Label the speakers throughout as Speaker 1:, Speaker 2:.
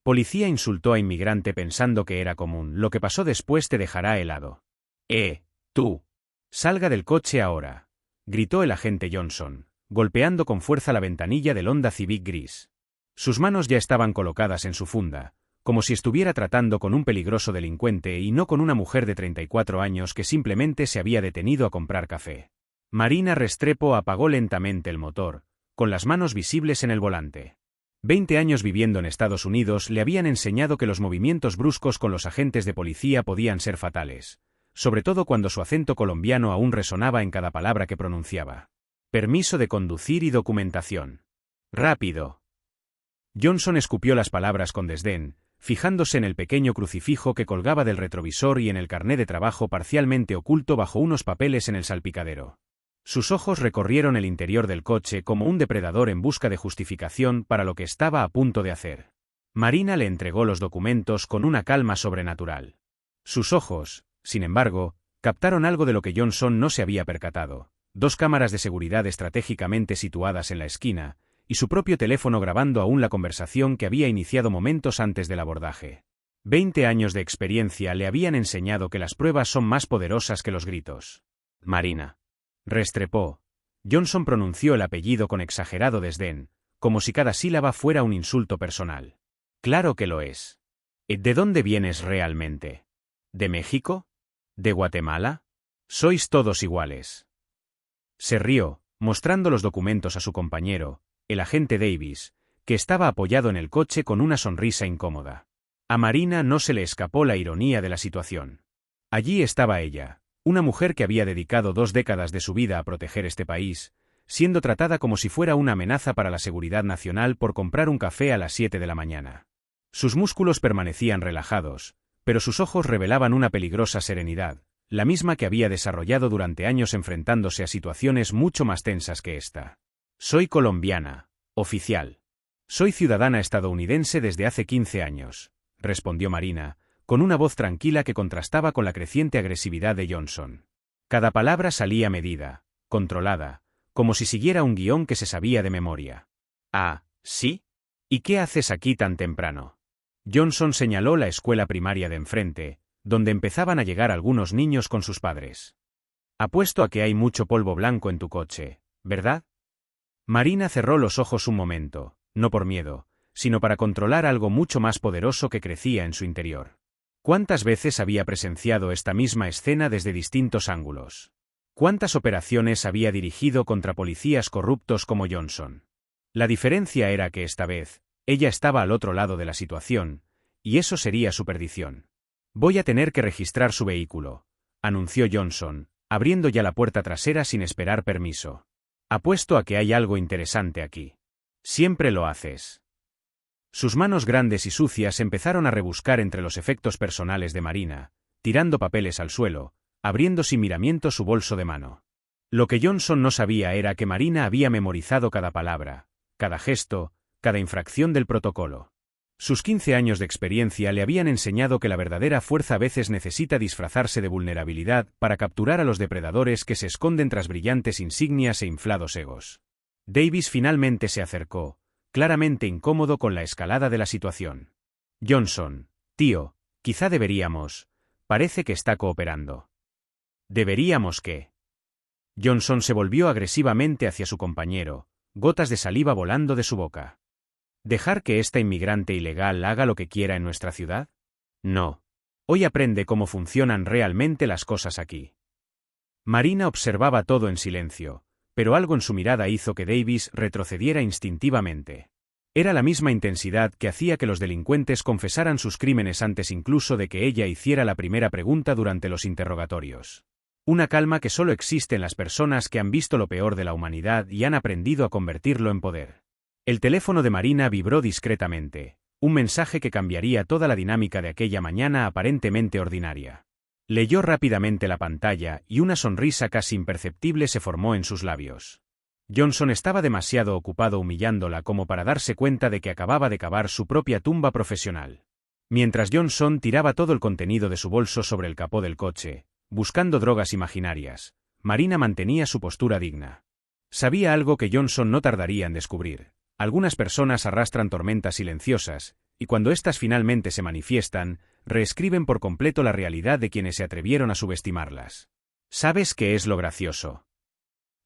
Speaker 1: Policía insultó a inmigrante pensando que era común. Lo que pasó después te dejará helado. Tú. Salga del coche ahora, gritó el agente Johnson, golpeando con fuerza la ventanilla del Honda Civic gris. Sus manos ya estaban colocadas en su funda, como si estuviera tratando con un peligroso delincuente y no con una mujer de 34 años que simplemente se había detenido a comprar café. Marina Restrepo apagó lentamente el motor, con las manos visibles en el volante. 20 años viviendo en Estados Unidos le habían enseñado que los movimientos bruscos con los agentes de policía podían ser fatales, sobre todo cuando su acento colombiano aún resonaba en cada palabra que pronunciaba. Permiso de conducir y documentación. Rápido. Johnson escupió las palabras con desdén, fijándose en el pequeño crucifijo que colgaba del retrovisor y en el carné de trabajo parcialmente oculto bajo unos papeles en el salpicadero. Sus ojos recorrieron el interior del coche como un depredador en busca de justificación para lo que estaba a punto de hacer. Marina le entregó los documentos con una calma sobrenatural. Sus ojos, sin embargo, captaron algo de lo que Johnson no se había percatado: 2 cámaras de seguridad estratégicamente situadas en la esquina, y su propio teléfono grabando aún la conversación que había iniciado momentos antes del abordaje. 20 años de experiencia le habían enseñado que las pruebas son más poderosas que los gritos. Marina Restrepo. Johnson pronunció el apellido con exagerado desdén, como si cada sílaba fuera un insulto personal. Claro que lo es. ¿De dónde vienes realmente? ¿De México? ¿De Guatemala? Sois todos iguales. Se rió, mostrando los documentos a su compañero, el agente Davis, que estaba apoyado en el coche con una sonrisa incómoda. A Marina no se le escapó la ironía de la situación. Allí estaba ella, una mujer que había dedicado 2 décadas de su vida a proteger este país, siendo tratada como si fuera una amenaza para la seguridad nacional por comprar un café a las 7 de la mañana. Sus músculos permanecían relajados, pero sus ojos revelaban una peligrosa serenidad, la misma que había desarrollado durante años enfrentándose a situaciones mucho más tensas que esta. Soy colombiana, oficial. Soy ciudadana estadounidense desde hace 15 años, respondió Marina, con una voz tranquila que contrastaba con la creciente agresividad de Johnson. Cada palabra salía medida, controlada, como si siguiera un guión que se sabía de memoria. Ah, ¿sí? ¿Y qué haces aquí tan temprano? Johnson señaló la escuela primaria de enfrente, donde empezaban a llegar algunos niños con sus padres. Apuesto a que hay mucho polvo blanco en tu coche, ¿verdad? Marina cerró los ojos un momento, no por miedo, sino para controlar algo mucho más poderoso que crecía en su interior. ¿Cuántas veces había presenciado esta misma escena desde distintos ángulos? ¿Cuántas operaciones había dirigido contra policías corruptos como Johnson? La diferencia era que esta vez, ella estaba al otro lado de la situación, y eso sería su perdición. Voy a tener que registrar su vehículo, anunció Johnson, abriendo ya la puerta trasera sin esperar permiso. Apuesto a que hay algo interesante aquí. Siempre lo haces. Sus manos grandes y sucias empezaron a rebuscar entre los efectos personales de Marina, tirando papeles al suelo, abriendo sin miramiento su bolso de mano. Lo que Johnson no sabía era que Marina había memorizado cada palabra, cada gesto, cada infracción del protocolo. Sus 15 años de experiencia le habían enseñado que la verdadera fuerza a veces necesita disfrazarse de vulnerabilidad para capturar a los depredadores que se esconden tras brillantes insignias e inflados egos. Davis finalmente se acercó, claramente incómodo con la escalada de la situación. Johnson, tío, quizá deberíamos. Parece que está cooperando. ¿Deberíamos qué? Johnson se volvió agresivamente hacia su compañero, gotas de saliva volando de su boca. ¿Dejar que esta inmigrante ilegal haga lo que quiera en nuestra ciudad? No. Hoy aprende cómo funcionan realmente las cosas aquí. Marina observaba todo en silencio, pero algo en su mirada hizo que Davis retrocediera instintivamente. Era la misma intensidad que hacía que los delincuentes confesaran sus crímenes antes incluso de que ella hiciera la primera pregunta durante los interrogatorios. Una calma que solo existe en las personas que han visto lo peor de la humanidad y han aprendido a convertirlo en poder. El teléfono de Marina vibró discretamente, un mensaje que cambiaría toda la dinámica de aquella mañana aparentemente ordinaria. Leyó rápidamente la pantalla y una sonrisa casi imperceptible se formó en sus labios. Johnson estaba demasiado ocupado humillándola como para darse cuenta de que acababa de cavar su propia tumba profesional. Mientras Johnson tiraba todo el contenido de su bolso sobre el capó del coche, buscando drogas imaginarias, Marina mantenía su postura digna. Sabía algo que Johnson no tardaría en descubrir. Algunas personas arrastran tormentas silenciosas, y cuando éstas finalmente se manifiestan, reescriben por completo la realidad de quienes se atrevieron a subestimarlas. ¿Sabes qué es lo gracioso?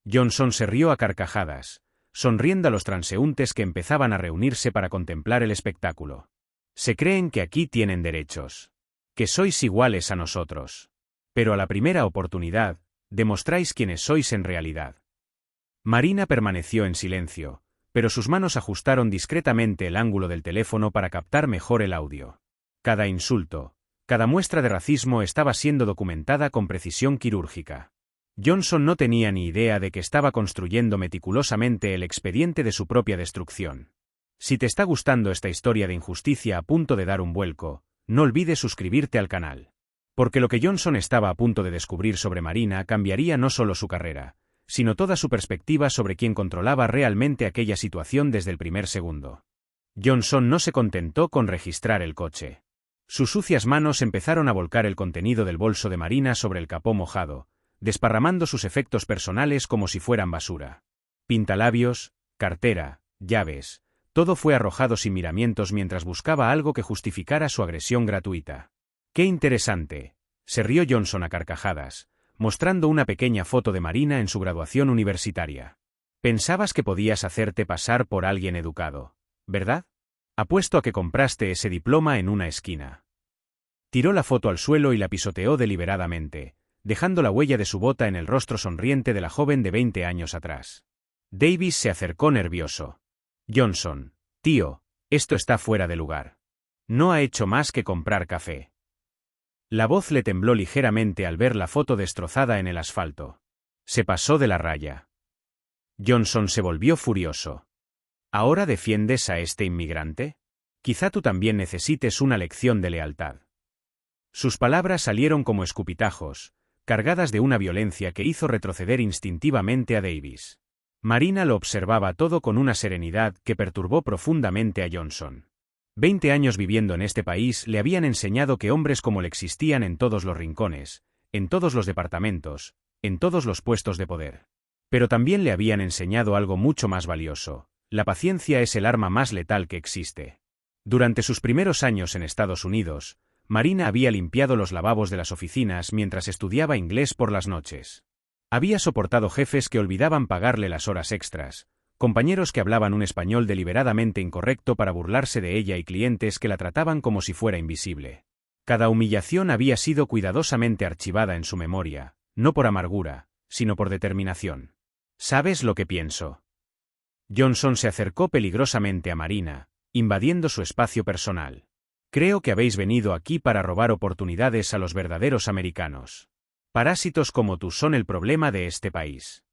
Speaker 1: Johnson se rió a carcajadas, sonriendo a los transeúntes que empezaban a reunirse para contemplar el espectáculo. Se creen que aquí tienen derechos, que sois iguales a nosotros. Pero a la primera oportunidad, demostráis quiénes sois en realidad. Marina permaneció en silencio, pero sus manos ajustaron discretamente el ángulo del teléfono para captar mejor el audio. Cada insulto, cada muestra de racismo estaba siendo documentada con precisión quirúrgica. Johnson no tenía ni idea de que estaba construyendo meticulosamente el expediente de su propia destrucción. Si te está gustando esta historia de injusticia a punto de dar un vuelco, no olvides suscribirte al canal. Porque lo que Johnson estaba a punto de descubrir sobre Marina cambiaría no solo su carrera, sino toda su perspectiva sobre quién controlaba realmente aquella situación desde el primer segundo. Johnson no se contentó con registrar el coche. Sus sucias manos empezaron a volcar el contenido del bolso de Marina sobre el capó mojado, desparramando sus efectos personales como si fueran basura. Pintalabios, cartera, llaves, todo fue arrojado sin miramientos mientras buscaba algo que justificara su agresión gratuita. ¡Qué interesante!, se rió Johnson a carcajadas, mostrando una pequeña foto de Marina en su graduación universitaria. Pensabas que podías hacerte pasar por alguien educado, ¿verdad? Apuesto a que compraste ese diploma en una esquina. Tiró la foto al suelo y la pisoteó deliberadamente, dejando la huella de su bota en el rostro sonriente de la joven de 20 años atrás. Davis se acercó nervioso. Johnson, tío, esto está fuera de lugar. No ha hecho más que comprar café. La voz le tembló ligeramente al ver la foto destrozada en el asfalto. Se pasó de la raya. Johnson se volvió furioso. ¿Ahora defiendes a este inmigrante? Quizá tú también necesites una lección de lealtad. Sus palabras salieron como escupitajos, cargadas de una violencia que hizo retroceder instintivamente a Davis. Marina lo observaba todo con una serenidad que perturbó profundamente a Johnson. 20 años viviendo en este país le habían enseñado que hombres como él existían en todos los rincones, en todos los departamentos, en todos los puestos de poder. Pero también le habían enseñado algo mucho más valioso: la paciencia es el arma más letal que existe. Durante sus primeros años en Estados Unidos, Marina había limpiado los lavabos de las oficinas mientras estudiaba inglés por las noches. Había soportado jefes que olvidaban pagarle las horas extras, compañeros que hablaban un español deliberadamente incorrecto para burlarse de ella y clientes que la trataban como si fuera invisible. Cada humillación había sido cuidadosamente archivada en su memoria, no por amargura, sino por determinación. ¿Sabes lo que pienso? Johnson se acercó peligrosamente a Marina, invadiendo su espacio personal. Creo que habéis venido aquí para robar oportunidades a los verdaderos americanos. Parásitos como tú son el problema de este país.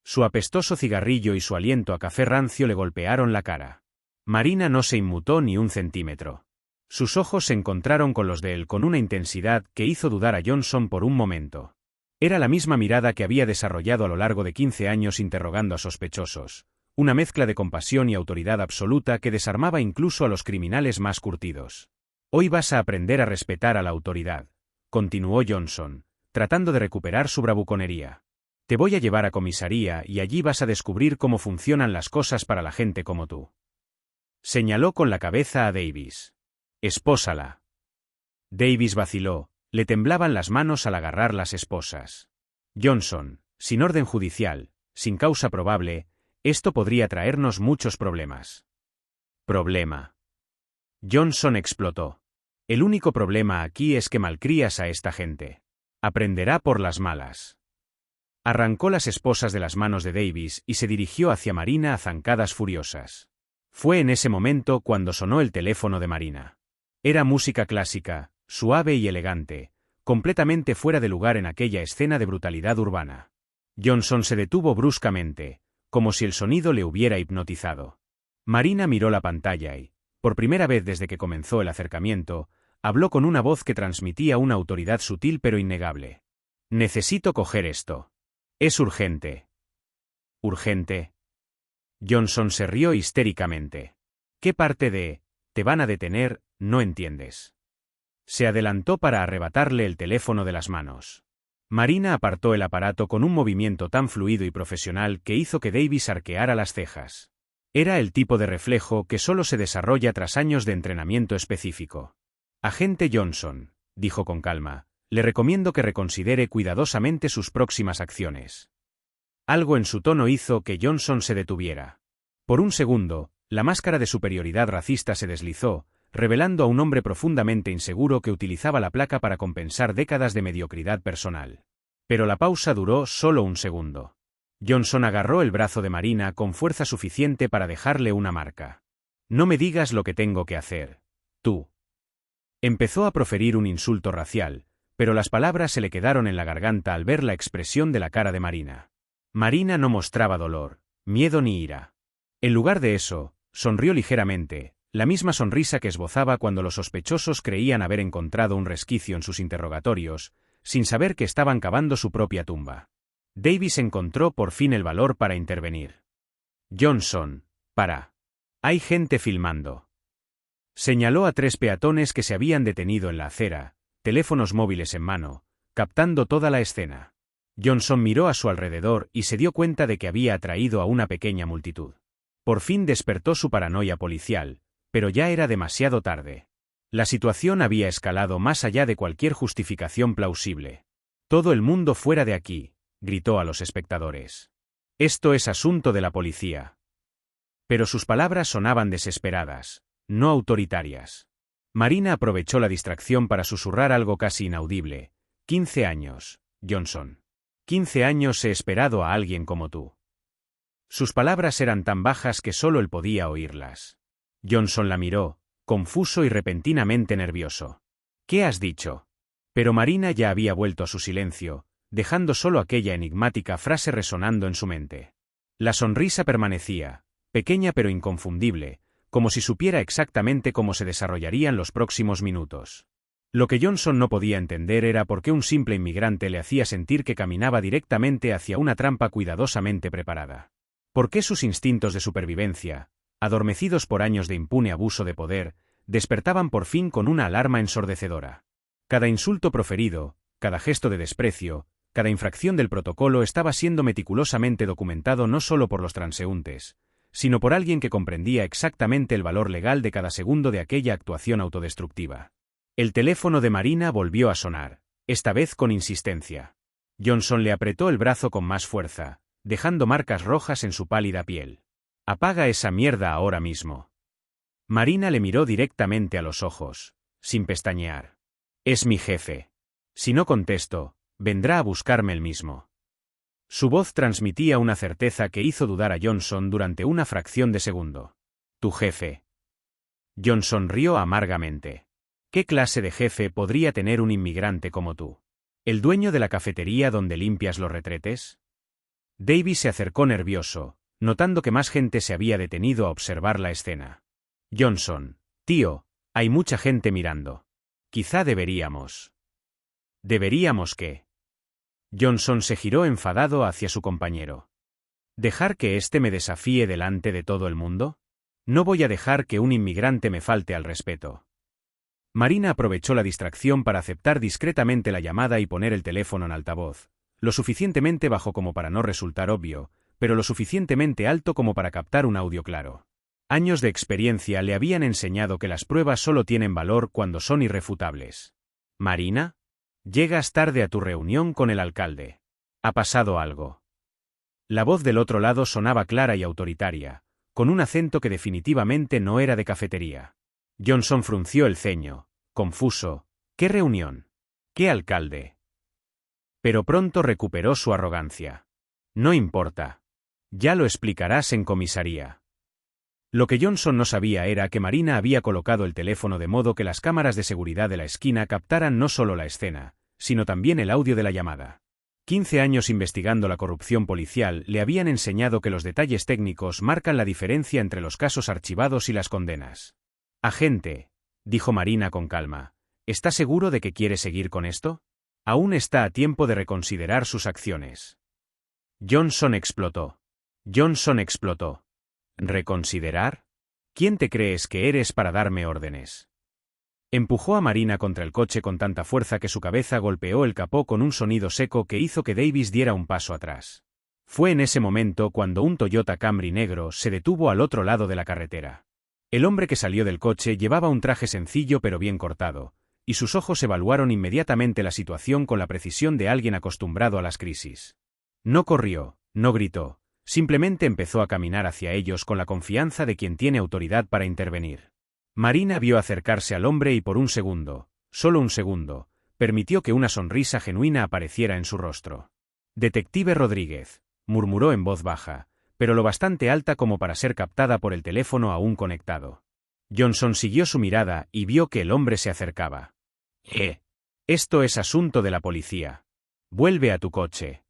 Speaker 1: Su apestoso cigarrillo y su aliento a café rancio le golpearon la cara. Marina no se inmutó ni un centímetro. Sus ojos se encontraron con los de él con una intensidad que hizo dudar a Johnson por un momento. Era la misma mirada que había desarrollado a lo largo de 15 años interrogando a sospechosos, una mezcla de compasión y autoridad absoluta que desarmaba incluso a los criminales más curtidos. Hoy vas a aprender a respetar a la autoridad, continuó Johnson, tratando de recuperar su bravuconería. Te voy a llevar a comisaría y allí vas a descubrir cómo funcionan las cosas para la gente como tú. Señaló con la cabeza a Davis. Espósala. Davis vaciló, le temblaban las manos al agarrar las esposas. Johnson, sin orden judicial, sin causa probable, esto podría traernos muchos problemas. Problema. Johnson explotó. El único problema aquí es que malcrías a esta gente. Aprenderá por las malas. Arrancó las esposas de las manos de Davis y se dirigió hacia Marina a zancadas furiosas. Fue en ese momento cuando sonó el teléfono de Marina. Era música clásica, suave y elegante, completamente fuera de lugar en aquella escena de brutalidad urbana. Johnson se detuvo bruscamente, como si el sonido le hubiera hipnotizado. Marina miró la pantalla y, por primera vez desde que comenzó el acercamiento, habló con una voz que transmitía una autoridad sutil pero innegable. Necesito coger esto. Es urgente. ¿Urgente? Johnson se rió histéricamente. ¿Qué parte de «te van a detener» no entiendes? Se adelantó para arrebatarle el teléfono de las manos. Marina apartó el aparato con un movimiento tan fluido y profesional que hizo que Davis arqueara las cejas. Era el tipo de reflejo que solo se desarrolla tras años de entrenamiento específico. Agente Johnson, dijo con calma, le recomiendo que reconsidere cuidadosamente sus próximas acciones. Algo en su tono hizo que Johnson se detuviera. Por un segundo, la máscara de superioridad racista se deslizó, revelando a un hombre profundamente inseguro que utilizaba la placa para compensar décadas de mediocridad personal. Pero la pausa duró solo un segundo. Johnson agarró el brazo de Marina con fuerza suficiente para dejarle una marca. No me digas lo que tengo que hacer, tú. Empezó a proferir un insulto racial, pero las palabras se le quedaron en la garganta al ver la expresión de la cara de Marina. Marina no mostraba dolor, miedo ni ira. En lugar de eso, sonrió ligeramente, la misma sonrisa que esbozaba cuando los sospechosos creían haber encontrado un resquicio en sus interrogatorios, sin saber que estaban cavando su propia tumba. Davis encontró por fin el valor para intervenir. Johnson, para. Hay gente filmando. Señaló a 3 peatones que se habían detenido en la acera, teléfonos móviles en mano, captando toda la escena. Johnson miró a su alrededor y se dio cuenta de que había atraído a una pequeña multitud. Por fin despertó su paranoia policial, pero ya era demasiado tarde. La situación había escalado más allá de cualquier justificación plausible. Todo el mundo fuera de aquí, gritó a los espectadores. Esto es asunto de la policía. Pero sus palabras sonaban desesperadas, no autoritarias. Marina aprovechó la distracción para susurrar algo casi inaudible. 15 años, Johnson. 15 años he esperado a alguien como tú. Sus palabras eran tan bajas que solo él podía oírlas. Johnson la miró, confuso y repentinamente nervioso. ¿Qué has dicho? Pero Marina ya había vuelto a su silencio, dejando solo aquella enigmática frase resonando en su mente. La sonrisa permanecía, pequeña pero inconfundible, como si supiera exactamente cómo se desarrollarían los próximos minutos. Lo que Johnson no podía entender era por qué un simple inmigrante le hacía sentir que caminaba directamente hacia una trampa cuidadosamente preparada. ¿Por qué sus instintos de supervivencia, adormecidos por años de impune abuso de poder, despertaban por fin con una alarma ensordecedora? Cada insulto proferido, cada gesto de desprecio, cada infracción del protocolo estaba siendo meticulosamente documentado no solo por los transeúntes, sino por alguien que comprendía exactamente el valor legal de cada segundo de aquella actuación autodestructiva. El teléfono de Marina volvió a sonar, esta vez con insistencia. Johnson le apretó el brazo con más fuerza, dejando marcas rojas en su pálida piel. «Apaga esa mierda ahora mismo». Marina le miró directamente a los ojos, sin pestañear. «Es mi jefe. Si no contesto, vendrá a buscarme él mismo». Su voz transmitía una certeza que hizo dudar a Johnson durante una fracción de segundo. «¿Tu jefe?» Johnson rió amargamente. «¿Qué clase de jefe podría tener un inmigrante como tú? ¿El dueño de la cafetería donde limpias los retretes?» Davis se acercó nervioso, notando que más gente se había detenido a observar la escena. «Johnson, tío, hay mucha gente mirando. Quizá deberíamos». «¿Deberíamos qué?» Johnson se giró enfadado hacia su compañero. ¿Dejar que éste me desafíe delante de todo el mundo? No voy a dejar que un inmigrante me falte al respeto. Marina aprovechó la distracción para aceptar discretamente la llamada y poner el teléfono en altavoz, lo suficientemente bajo como para no resultar obvio, pero lo suficientemente alto como para captar un audio claro. Años de experiencia le habían enseñado que las pruebas solo tienen valor cuando son irrefutables. «Marina, llegas tarde a tu reunión con el alcalde. ¿Ha pasado algo?» La voz del otro lado sonaba clara y autoritaria, con un acento que definitivamente no era de cafetería. Johnson frunció el ceño, confuso. ¿Qué reunión? ¿Qué alcalde? Pero pronto recuperó su arrogancia. «No importa. Ya lo explicarás en comisaría». Lo que Johnson no sabía era que Marina había colocado el teléfono de modo que las cámaras de seguridad de la esquina captaran no solo la escena, sino también el audio de la llamada. 15 años investigando la corrupción policial le habían enseñado que los detalles técnicos marcan la diferencia entre los casos archivados y las condenas. «Agente», dijo Marina con calma, ¿está seguro de que quiere seguir con esto? Aún está a tiempo de reconsiderar sus acciones. Johnson explotó. ¿Reconsiderar? ¿Quién te crees que eres para darme órdenes? Empujó a Marina contra el coche con tanta fuerza que su cabeza golpeó el capó con un sonido seco que hizo que Davis diera un paso atrás. Fue en ese momento cuando un Toyota Camry negro se detuvo al otro lado de la carretera. El hombre que salió del coche llevaba un traje sencillo pero bien cortado, y sus ojos evaluaron inmediatamente la situación con la precisión de alguien acostumbrado a las crisis. No corrió, no gritó, simplemente empezó a caminar hacia ellos con la confianza de quien tiene autoridad para intervenir. Marina vio acercarse al hombre y por un segundo, solo un segundo, permitió que una sonrisa genuina apareciera en su rostro. «Detective Rodríguez», murmuró en voz baja, pero lo bastante alta como para ser captada por el teléfono aún conectado. Johnson siguió su mirada y vio que el hombre se acercaba. Esto es asunto de la policía. Vuelve a tu coche».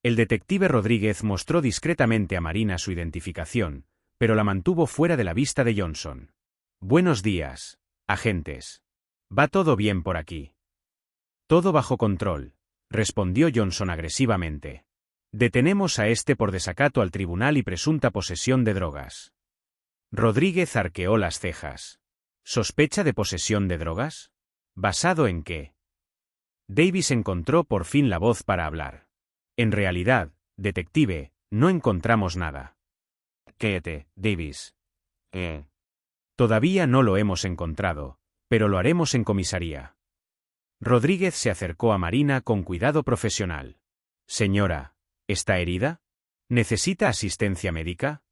Speaker 1: El detective Rodríguez mostró discretamente a Marina su identificación, pero la mantuvo fuera de la vista de Johnson. «Buenos días, agentes. ¿Va todo bien por aquí?» «Todo bajo control», respondió Johnson agresivamente. «Detenemos a este por desacato al tribunal y presunta posesión de drogas». Rodríguez arqueó las cejas. ¿Sospecha de posesión de drogas? ¿Basado en qué? Davis encontró por fin la voz para hablar. «En realidad, detective, no encontramos nada». «Cállate, Davis». «Todavía no lo hemos encontrado, pero lo haremos en comisaría». Rodríguez se acercó a Marina con cuidado profesional. «Señora, ¿está herida? ¿Necesita asistencia médica?»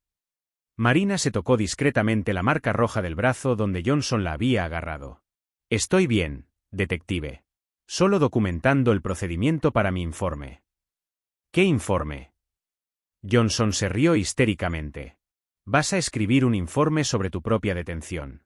Speaker 1: Marina se tocó discretamente la marca roja del brazo donde Johnson la había agarrado. «Estoy bien, detective. Solo documentando el procedimiento para mi informe». «¿Qué informe?» Johnson se rió histéricamente. «Vas a escribir un informe sobre tu propia detención».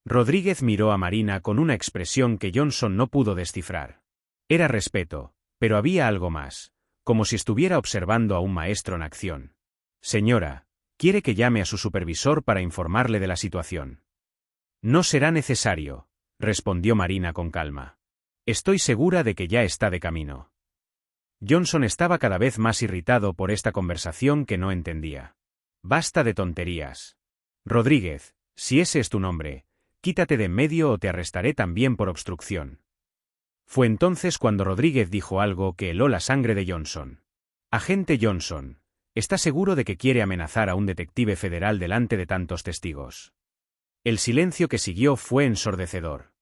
Speaker 1: Rodríguez miró a Marina con una expresión que Johnson no pudo descifrar. Era respeto, pero había algo más, como si estuviera observando a un maestro en acción. «Señora, ¿quiere que llame a su supervisor para informarle de la situación?» «No será necesario», respondió Marina con calma. «Estoy segura de que ya está de camino». Johnson estaba cada vez más irritado por esta conversación que no entendía. «Basta de tonterías. Rodríguez, si ese es tu nombre, quítate de en medio o te arrestaré también por obstrucción». Fue entonces cuando Rodríguez dijo algo que heló la sangre de Johnson. «Agente Johnson, ¿está seguro de que quiere amenazar a un detective federal delante de tantos testigos?» El silencio que siguió fue ensordecedor.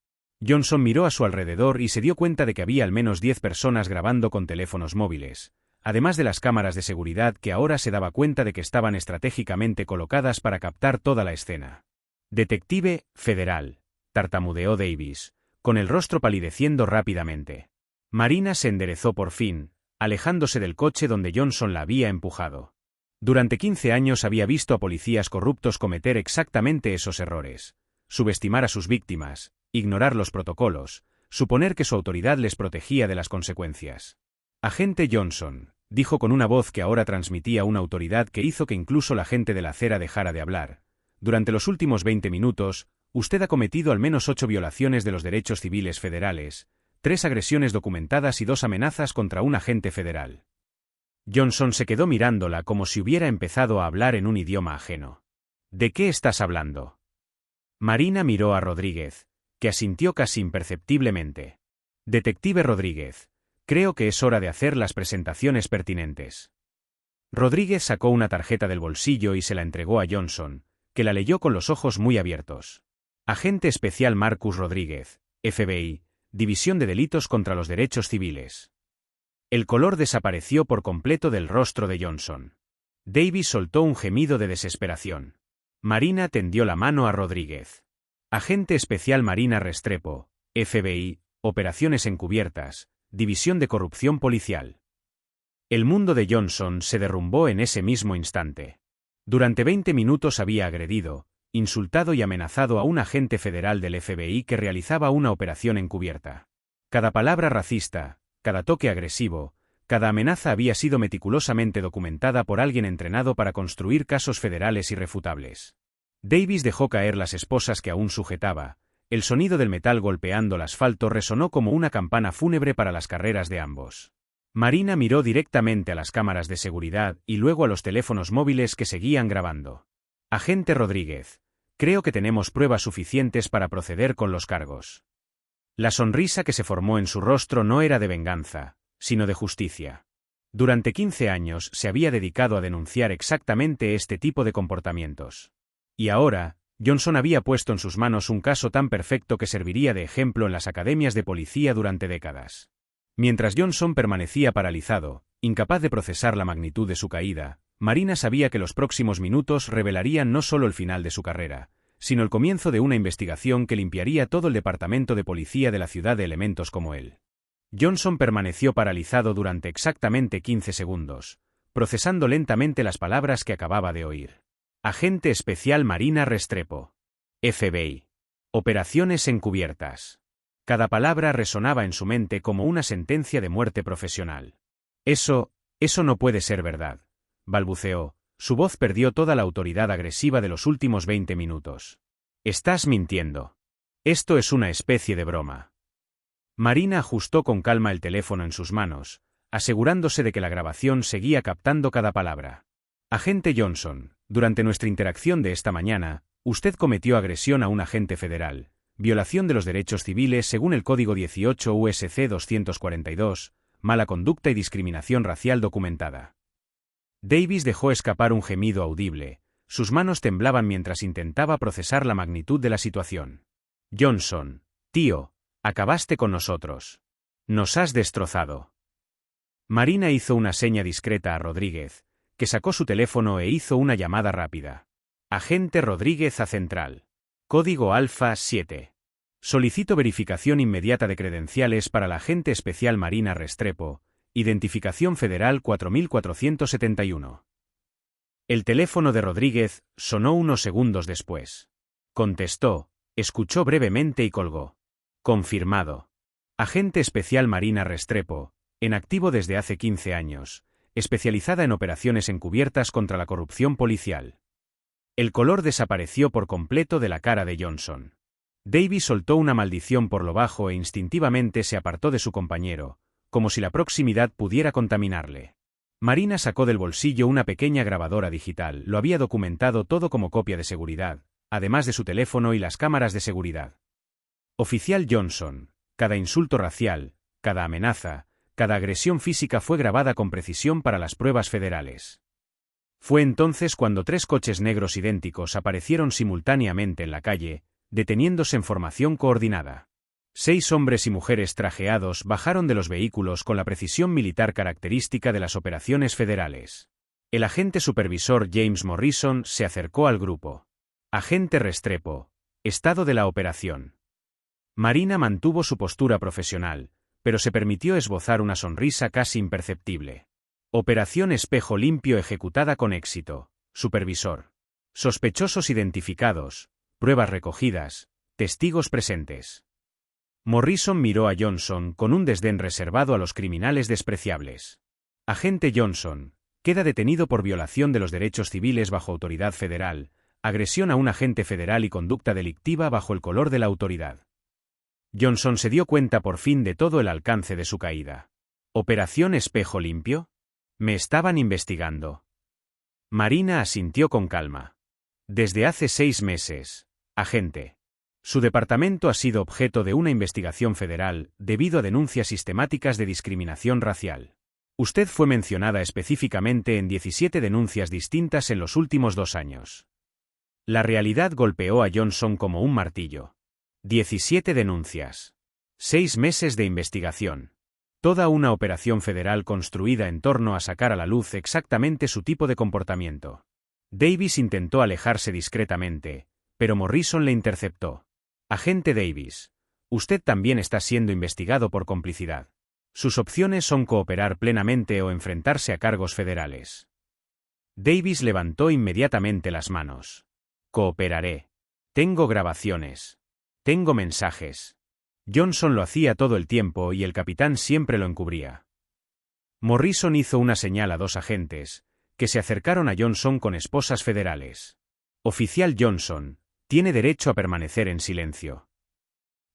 Speaker 1: Johnson miró a su alrededor y se dio cuenta de que había al menos 10 personas grabando con teléfonos móviles, además de las cámaras de seguridad que ahora se daba cuenta de que estaban estratégicamente colocadas para captar toda la escena. «Detective federal», tartamudeó Davis, con el rostro palideciendo rápidamente. Marina se enderezó por fin, alejándose del coche donde Johnson la había empujado. Durante 15 años había visto a policías corruptos cometer exactamente esos errores: subestimar a sus víctimas, ignorar los protocolos, suponer que su autoridad les protegía de las consecuencias. «Agente Johnson», dijo con una voz que ahora transmitía una autoridad que hizo que incluso la gente de la acera dejara de hablar, «durante los últimos 20 minutos, usted ha cometido al menos 8 violaciones de los derechos civiles federales, 3 agresiones documentadas y 2 amenazas contra un agente federal». Johnson se quedó mirándola como si hubiera empezado a hablar en un idioma ajeno. «¿De qué estás hablando?» Marina miró a Rodríguez, que asintió casi imperceptiblemente. «Detective Rodríguez, creo que es hora de hacer las presentaciones pertinentes». Rodríguez sacó una tarjeta del bolsillo y se la entregó a Johnson, que la leyó con los ojos muy abiertos. «Agente especial Marcus Rodríguez, FBI, División de Delitos contra los Derechos Civiles». El color desapareció por completo del rostro de Johnson. Davis soltó un gemido de desesperación. Marina tendió la mano a Rodríguez. «Agente especial Marina Restrepo, FBI, Operaciones Encubiertas, División de Corrupción Policial». El mundo de Johnson se derrumbó en ese mismo instante. Durante 20 minutos había agredido, insultado y amenazado a un agente federal del FBI que realizaba una operación encubierta. Cada palabra racista, cada toque agresivo, cada amenaza había sido meticulosamente documentada por alguien entrenado para construir casos federales irrefutables. Davis dejó caer las esposas que aún sujetaba. El sonido del metal golpeando el asfalto resonó como una campana fúnebre para las carreras de ambos. Marina miró directamente a las cámaras de seguridad y luego a los teléfonos móviles que seguían grabando. «Agente Rodríguez, creo que tenemos pruebas suficientes para proceder con los cargos». La sonrisa que se formó en su rostro no era de venganza, sino de justicia. Durante 15 años se había dedicado a denunciar exactamente este tipo de comportamientos. Y ahora, Johnson había puesto en sus manos un caso tan perfecto que serviría de ejemplo en las academias de policía durante décadas. Mientras Johnson permanecía paralizado, incapaz de procesar la magnitud de su caída, Marina sabía que los próximos minutos revelarían no solo el final de su carrera, sino el comienzo de una investigación que limpiaría todo el departamento de policía de la ciudad de elementos como él. Johnson permaneció paralizado durante exactamente 15 segundos, procesando lentamente las palabras que acababa de oír. Agente especial Marina Restrepo. FBI. Operaciones encubiertas. Cada palabra resonaba en su mente como una sentencia de muerte profesional. Eso no puede ser verdad, balbuceó. Su voz perdió toda la autoridad agresiva de los últimos 20 minutos. Estás mintiendo. Esto es una especie de broma. Marina ajustó con calma el teléfono en sus manos, asegurándose de que la grabación seguía captando cada palabra. Agente Johnson, durante nuestra interacción de esta mañana, usted cometió agresión a un agente federal, violación de los derechos civiles según el Código 18 USC 242, mala conducta y discriminación racial documentada. Davis dejó escapar un gemido audible, sus manos temblaban mientras intentaba procesar la magnitud de la situación. Johnson, tío, acabaste con nosotros. Nos has destrozado. Marina hizo una seña discreta a Rodríguez, que sacó su teléfono e hizo una llamada rápida. Agente Rodríguez a Central. Código Alfa 7. Solicito verificación inmediata de credenciales para la agente especial Marina Restrepo, identificación federal 4471. El teléfono de Rodríguez sonó unos segundos después. Contestó, escuchó brevemente y colgó. Confirmado. Agente especial Marina Restrepo, en activo desde hace 15 años, especializada en operaciones encubiertas contra la corrupción policial. El color desapareció por completo de la cara de Johnson. Davis soltó una maldición por lo bajo e instintivamente se apartó de su compañero, como si la proximidad pudiera contaminarle. Marina sacó del bolsillo una pequeña grabadora digital, lo había documentado todo como copia de seguridad, además de su teléfono y las cámaras de seguridad. Oficial Johnson, cada insulto racial, cada amenaza, cada agresión física fue grabada con precisión para las pruebas federales. Fue entonces cuando 3 coches negros idénticos aparecieron simultáneamente en la calle, deteniéndose en formación coordinada. 6 hombres y mujeres trajeados bajaron de los vehículos con la precisión militar característica de las operaciones federales. El agente supervisor James Morrison se acercó al grupo. Agente Restrepo, estado de la operación. Marina mantuvo su postura profesional, pero se permitió esbozar una sonrisa casi imperceptible. Operación Espejo Limpio ejecutada con éxito. Supervisor. Sospechosos identificados, pruebas recogidas, testigos presentes. Morrison miró a Johnson con un desdén reservado a los criminales despreciables. Agente Johnson, queda detenido por violación de los derechos civiles bajo autoridad federal, agresión a un agente federal y conducta delictiva bajo el color de la autoridad. Johnson se dio cuenta por fin de todo el alcance de su caída. ¿Operación Espejo Limpio? Me estaban investigando. Marina asintió con calma. Desde hace 6 meses, agente. Su departamento ha sido objeto de una investigación federal debido a denuncias sistemáticas de discriminación racial. Usted fue mencionada específicamente en 17 denuncias distintas en los últimos 2 años. La realidad golpeó a Johnson como un martillo. 17 denuncias. 6 meses de investigación. Toda una operación federal construida en torno a sacar a la luz exactamente su tipo de comportamiento. Davis intentó alejarse discretamente, pero Morrison le interceptó. Agente Davis, usted también está siendo investigado por complicidad. Sus opciones son cooperar plenamente o enfrentarse a cargos federales. Davis levantó inmediatamente las manos. Cooperaré. Tengo grabaciones. Tengo mensajes. Johnson lo hacía todo el tiempo y el capitán siempre lo encubría. Morrison hizo una señal a 2 agentes, que se acercaron a Johnson con esposas federales. Oficial Johnson, tiene derecho a permanecer en silencio.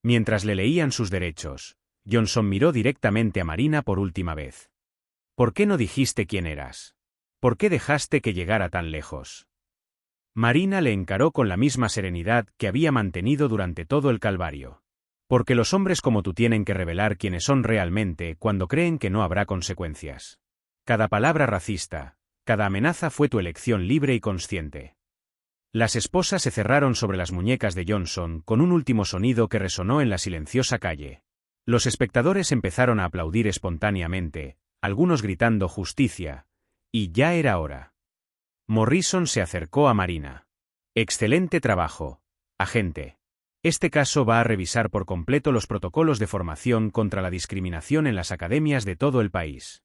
Speaker 1: Mientras le leían sus derechos, Johnson miró directamente a Marina por última vez. ¿Por qué no dijiste quién eras? ¿Por qué dejaste que llegara tan lejos? Marina le encaró con la misma serenidad que había mantenido durante todo el calvario. Porque los hombres como tú tienen que revelar quiénes son realmente cuando creen que no habrá consecuencias. Cada palabra racista, cada amenaza fue tu elección libre y consciente. Las esposas se cerraron sobre las muñecas de Johnson con un último sonido que resonó en la silenciosa calle. Los espectadores empezaron a aplaudir espontáneamente, algunos gritando justicia, y ya era hora. Morrison se acercó a Marina. Excelente trabajo, agente. Este caso va a revisar por completo los protocolos de formación contra la discriminación en las academias de todo el país.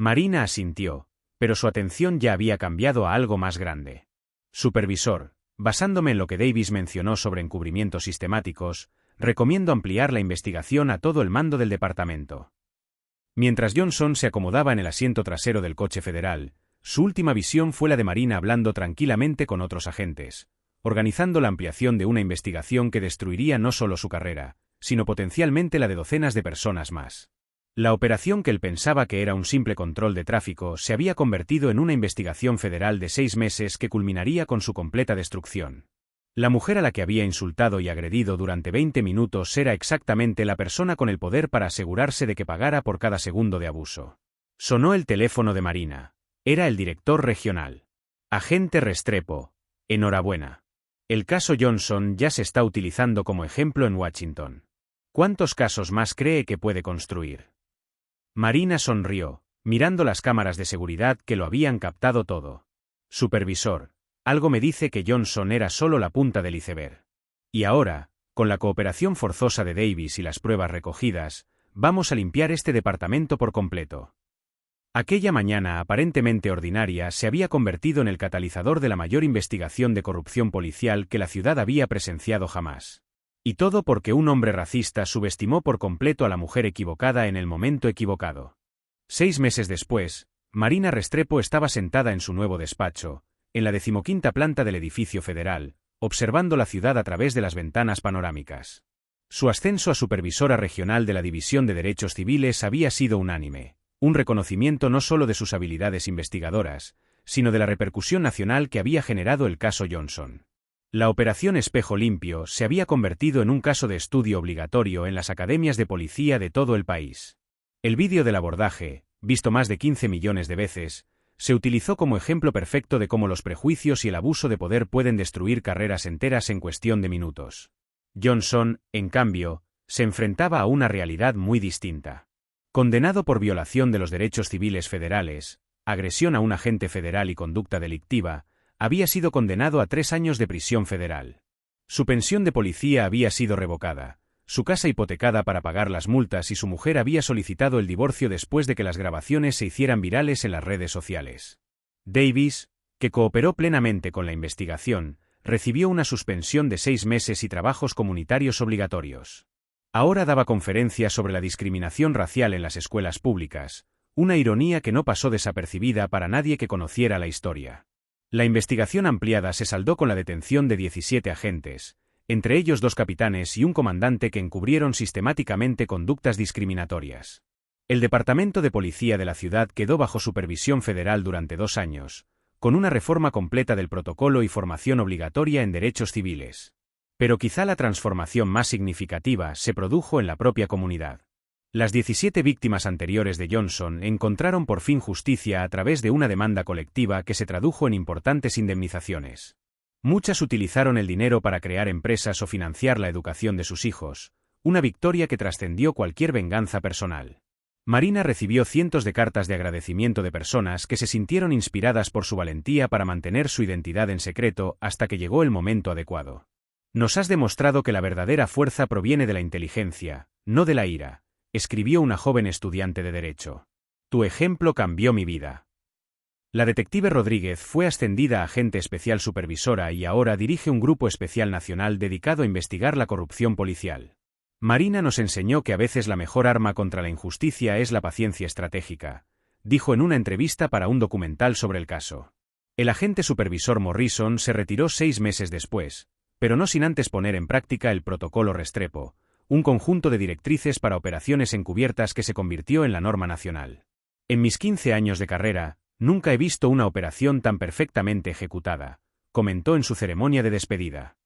Speaker 1: Marina asintió, pero su atención ya había cambiado a algo más grande. Supervisor, basándome en lo que Davis mencionó sobre encubrimientos sistemáticos, recomiendo ampliar la investigación a todo el mando del departamento. Mientras Johnson se acomodaba en el asiento trasero del coche federal, su última visión fue la de Marina hablando tranquilamente con otros agentes, organizando la ampliación de una investigación que destruiría no solo su carrera, sino potencialmente la de docenas de personas más. La operación que él pensaba que era un simple control de tráfico se había convertido en una investigación federal de 6 meses que culminaría con su completa destrucción. La mujer a la que había insultado y agredido durante 20 minutos era exactamente la persona con el poder para asegurarse de que pagara por cada segundo de abuso. Sonó el teléfono de Marina. Era el director regional. Agente Restrepo, enhorabuena. El caso Johnson ya se está utilizando como ejemplo en Washington. ¿Cuántos casos más cree que puede construir? Marina sonrió, mirando las cámaras de seguridad que lo habían captado todo. Supervisor, algo me dice que Johnson era solo la punta del iceberg. Y ahora, con la cooperación forzosa de Davis y las pruebas recogidas, vamos a limpiar este departamento por completo. Aquella mañana aparentemente ordinaria se había convertido en el catalizador de la mayor investigación de corrupción policial que la ciudad había presenciado jamás. Y todo porque un hombre racista subestimó por completo a la mujer equivocada en el momento equivocado. 6 meses después, Marina Restrepo estaba sentada en su nuevo despacho, en la 15ª planta del edificio federal, observando la ciudad a través de las ventanas panorámicas. Su ascenso a supervisora regional de la División de Derechos Civiles había sido unánime, un reconocimiento no solo de sus habilidades investigadoras, sino de la repercusión nacional que había generado el caso Johnson. La Operación Espejo Limpio se había convertido en un caso de estudio obligatorio en las academias de policía de todo el país. El vídeo del abordaje, visto más de 15 millones de veces, se utilizó como ejemplo perfecto de cómo los prejuicios y el abuso de poder pueden destruir carreras enteras en cuestión de minutos. Johnson, en cambio, se enfrentaba a una realidad muy distinta. Condenado por violación de los derechos civiles federales, agresión a un agente federal y conducta delictiva, había sido condenado a 3 años de prisión federal. Su pensión de policía había sido revocada, su casa hipotecada para pagar las multas y su mujer había solicitado el divorcio después de que las grabaciones se hicieran virales en las redes sociales. Davis, que cooperó plenamente con la investigación, recibió una suspensión de 6 meses y trabajos comunitarios obligatorios. Ahora daba conferencias sobre la discriminación racial en las escuelas públicas, una ironía que no pasó desapercibida para nadie que conociera la historia. La investigación ampliada se saldó con la detención de 17 agentes, entre ellos 2 capitanes y un comandante que encubrieron sistemáticamente conductas discriminatorias. El Departamento de Policía de la ciudad quedó bajo supervisión federal durante 2 años, con una reforma completa del protocolo y formación obligatoria en derechos civiles. Pero quizá la transformación más significativa se produjo en la propia comunidad. Las 17 víctimas anteriores de Johnson encontraron por fin justicia a través de una demanda colectiva que se tradujo en importantes indemnizaciones. Muchas utilizaron el dinero para crear empresas o financiar la educación de sus hijos, una victoria que trascendió cualquier venganza personal. Marina recibió cientos de cartas de agradecimiento de personas que se sintieron inspiradas por su valentía para mantener su identidad en secreto hasta que llegó el momento adecuado. Nos has demostrado que la verdadera fuerza proviene de la inteligencia, no de la ira, escribió una joven estudiante de Derecho. Tu ejemplo cambió mi vida. La detective Rodríguez fue ascendida a agente especial supervisora y ahora dirige un grupo especial nacional dedicado a investigar la corrupción policial. Marina nos enseñó que a veces la mejor arma contra la injusticia es la paciencia estratégica, dijo en una entrevista para un documental sobre el caso. El agente supervisor Morrison se retiró 6 meses después, pero no sin antes poner en práctica el protocolo Restrepo, un conjunto de directrices para operaciones encubiertas que se convirtió en la norma nacional. En mis 15 años de carrera, nunca he visto una operación tan perfectamente ejecutada, comentó en su ceremonia de despedida.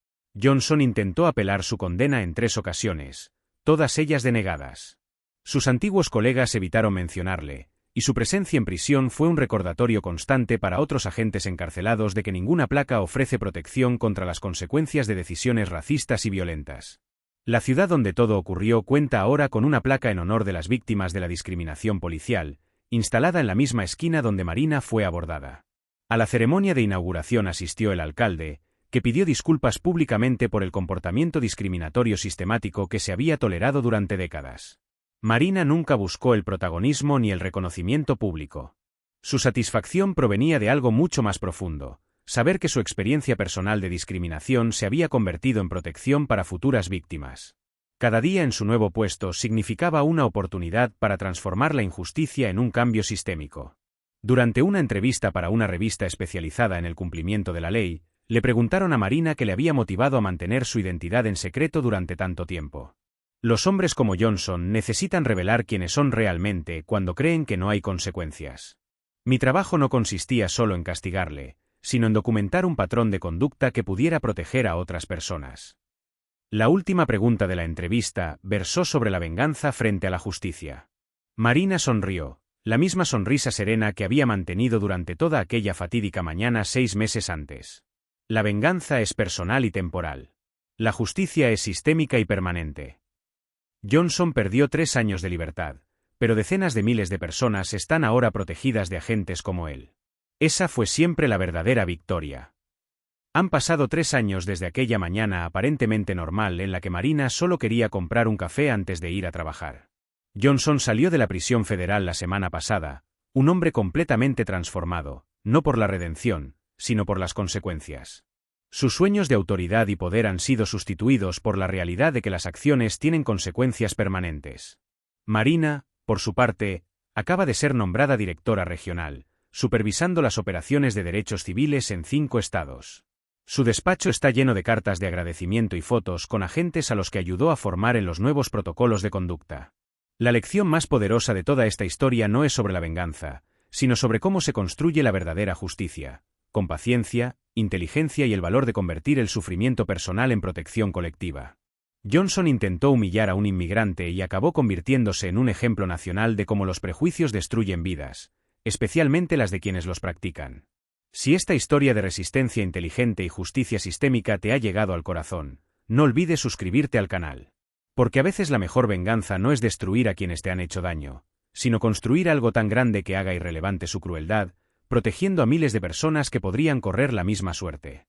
Speaker 1: Johnson intentó apelar su condena en 3 ocasiones, todas ellas denegadas. Sus antiguos colegas evitaron mencionarle, y su presencia en prisión fue un recordatorio constante para otros agentes encarcelados de que ninguna placa ofrece protección contra las consecuencias de decisiones racistas y violentas. La ciudad donde todo ocurrió cuenta ahora con una placa en honor de las víctimas de la discriminación policial, instalada en la misma esquina donde Marina fue abordada. A la ceremonia de inauguración asistió el alcalde, que pidió disculpas públicamente por el comportamiento discriminatorio sistemático que se había tolerado durante décadas. Marina nunca buscó el protagonismo ni el reconocimiento público. Su satisfacción provenía de algo mucho más profundo, saber que su experiencia personal de discriminación se había convertido en protección para futuras víctimas. Cada día en su nuevo puesto significaba una oportunidad para transformar la injusticia en un cambio sistémico. Durante una entrevista para una revista especializada en el cumplimiento de la ley, le preguntaron a Marina qué le había motivado a mantener su identidad en secreto durante tanto tiempo. Los hombres como Johnson necesitan revelar quiénes son realmente cuando creen que no hay consecuencias. Mi trabajo no consistía solo en castigarle, sino en documentar un patrón de conducta que pudiera proteger a otras personas. La última pregunta de la entrevista versó sobre la venganza frente a la justicia. Marina sonrió, la misma sonrisa serena que había mantenido durante toda aquella fatídica mañana 6 meses antes. La venganza es personal y temporal. La justicia es sistémica y permanente. Johnson perdió 3 años de libertad, pero decenas de miles de personas están ahora protegidas de agentes como él. Esa fue siempre la verdadera victoria. Han pasado 3 años desde aquella mañana aparentemente normal en la que Marina solo quería comprar un café antes de ir a trabajar. Johnson salió de la prisión federal la semana pasada, un hombre completamente transformado, no por la redención, sino por las consecuencias. Sus sueños de autoridad y poder han sido sustituidos por la realidad de que las acciones tienen consecuencias permanentes. Marina, por su parte, acaba de ser nombrada directora regional, supervisando las operaciones de derechos civiles en 5 estados. Su despacho está lleno de cartas de agradecimiento y fotos con agentes a los que ayudó a formar en los nuevos protocolos de conducta. La lección más poderosa de toda esta historia no es sobre la venganza, sino sobre cómo se construye la verdadera justicia, con paciencia, inteligencia y el valor de convertir el sufrimiento personal en protección colectiva. Johnson intentó humillar a un inmigrante y acabó convirtiéndose en un ejemplo nacional de cómo los prejuicios destruyen vidas, especialmente las de quienes los practican. Si esta historia de resistencia inteligente y justicia sistémica te ha llegado al corazón, no olvides suscribirte al canal. Porque a veces la mejor venganza no es destruir a quienes te han hecho daño, sino construir algo tan grande que haga irrelevante su crueldad, protegiendo a miles de personas que podrían correr la misma suerte.